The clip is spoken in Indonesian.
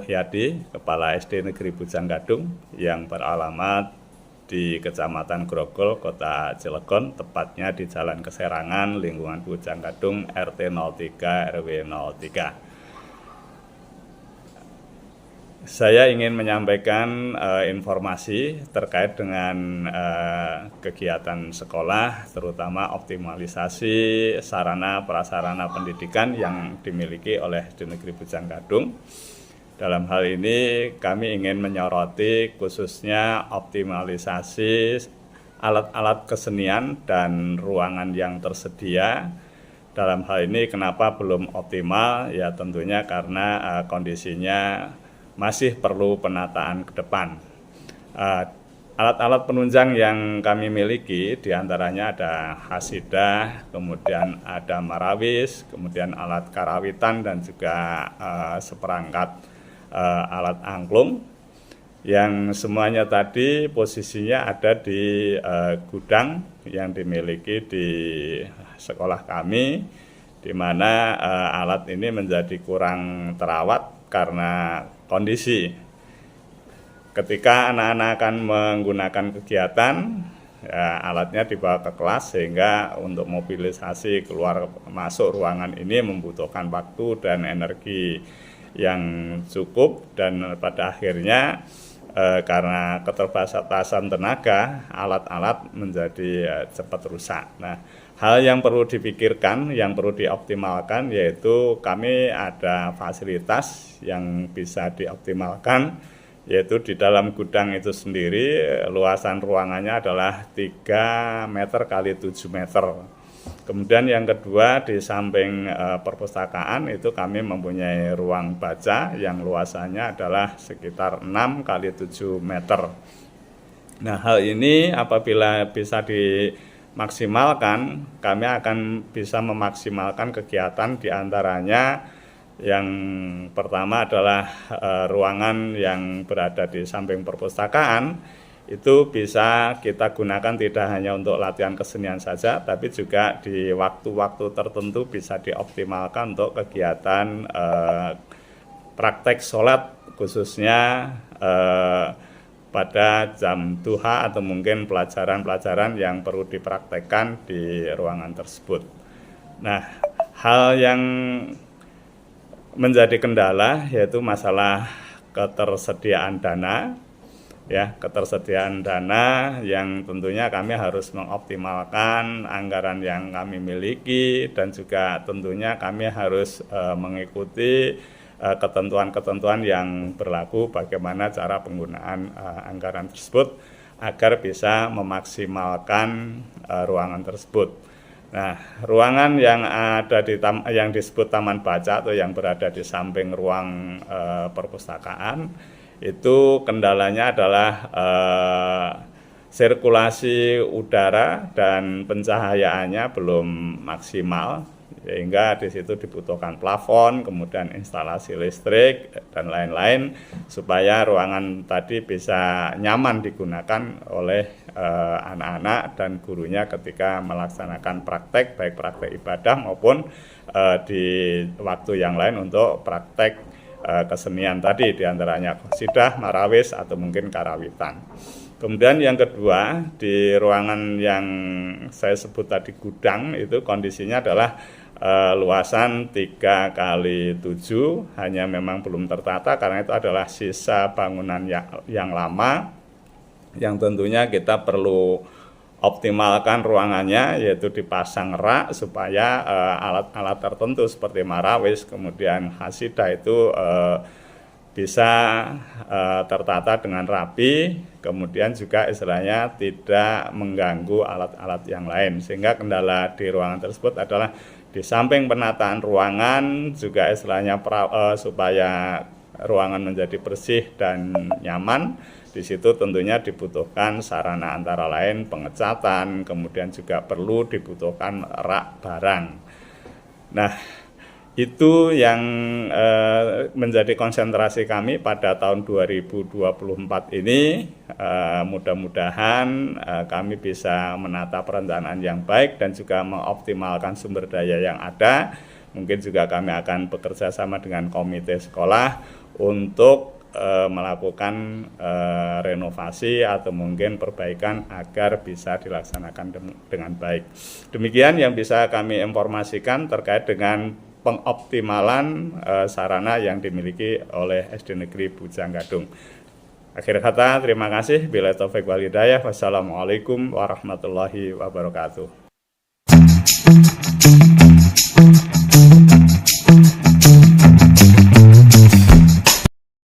Ruhyadi, Kepala SD Negeri Bujang Gadung yang beralamat di Kecamatan Grogol, Kota Cilegon, tepatnya di Jalan Keserangan, lingkungan Bujang Gadung, RT 03 RW 03. Saya ingin menyampaikan informasi terkait dengan kegiatan sekolah, terutama optimalisasi sarana prasarana pendidikan yang dimiliki oleh SD Negeri Bujang Gadung. Dalam hal ini kami ingin menyoroti khususnya optimalisasi alat-alat kesenian dan ruangan yang tersedia. Dalam hal ini kenapa belum optimal? Ya tentunya karena kondisinya masih perlu penataan ke depan. Alat-alat penunjang yang kami miliki diantaranya ada hasidah, kemudian ada marawis, kemudian alat karawitan dan juga seperangkat alat angklung yang semuanya tadi posisinya ada di gudang yang dimiliki di sekolah kami, di mana alat ini menjadi kurang terawat karena kondisi ketika anak-anak akan menggunakan kegiatan, ya, alatnya dibawa ke kelas sehingga untuk mobilisasi keluar masuk ruangan ini membutuhkan waktu dan energi yang cukup, dan pada akhirnya karena keterbatasan tenaga, alat-alat menjadi cepat rusak. Nah, hal yang perlu dipikirkan, yang perlu dioptimalkan yaitu kami ada fasilitas yang bisa dioptimalkan, yaitu di dalam gudang itu sendiri luasan ruangannya adalah 3 meter kali 7 meter. Kemudian yang kedua di samping perpustakaan itu kami mempunyai ruang baca yang luasannya adalah sekitar 6 kali 7 meter. Nah, hal ini apabila bisa dimaksimalkan, kami akan bisa memaksimalkan kegiatan diantaranya yang pertama adalah ruangan yang berada di samping perpustakaan itu bisa kita gunakan tidak hanya untuk latihan kesenian saja, tapi juga di waktu-waktu tertentu bisa dioptimalkan untuk kegiatan praktek sholat, khususnya pada jam duha atau mungkin pelajaran-pelajaran yang perlu dipraktekkan di ruangan tersebut. Nah, hal yang menjadi kendala yaitu masalah ketersediaan dana. Ya, ketersediaan dana yang tentunya kami harus mengoptimalkan anggaran yang kami miliki, dan juga tentunya kami harus mengikuti ketentuan-ketentuan yang berlaku bagaimana cara penggunaan anggaran tersebut agar bisa memaksimalkan ruangan tersebut. Nah, ruangan yang ada yang disebut taman baca atau yang berada di samping ruang perpustakaan itu kendalanya adalah sirkulasi udara dan pencahayaannya belum maksimal, sehingga di situ dibutuhkan plafon, kemudian instalasi listrik dan lain-lain supaya ruangan tadi bisa nyaman digunakan oleh anak-anak dan gurunya ketika melaksanakan praktek, baik praktek ibadah maupun di waktu yang lain untuk praktek kesenian tadi, diantaranya qasidah, marawis, atau mungkin karawitan. Kemudian yang kedua, di ruangan yang saya sebut tadi gudang, itu kondisinya adalah luasan 3 kali 7, hanya memang belum tertata karena itu adalah sisa bangunan yang lama, yang tentunya kita perlu optimalkan ruangannya, yaitu dipasang rak supaya alat-alat tertentu seperti marawis, kemudian hasidah itu bisa tertata dengan rapi, kemudian juga istilahnya tidak mengganggu alat-alat yang lain. Sehingga kendala di ruangan tersebut adalah di samping penataan ruangan juga istilahnya supaya ruangan menjadi bersih dan nyaman. Di situ tentunya dibutuhkan sarana antara lain pengecatan, kemudian juga perlu dibutuhkan rak barang. Nah, itu yang menjadi konsentrasi kami pada tahun 2024 ini. Mudah-mudahan kami bisa menata perencanaan yang baik dan juga mengoptimalkan sumber daya yang ada. Mungkin juga kami akan bekerja sama dengan komite sekolah untuk melakukan renovasi atau mungkin perbaikan agar bisa dilaksanakan dengan baik. Demikian yang bisa kami informasikan terkait dengan pengoptimalan sarana yang dimiliki oleh SD Negeri Bujanggadung. Akhir kata, terima kasih. Bila taufik wal hidayah. Wassalamualaikum warahmatullahi wabarakatuh.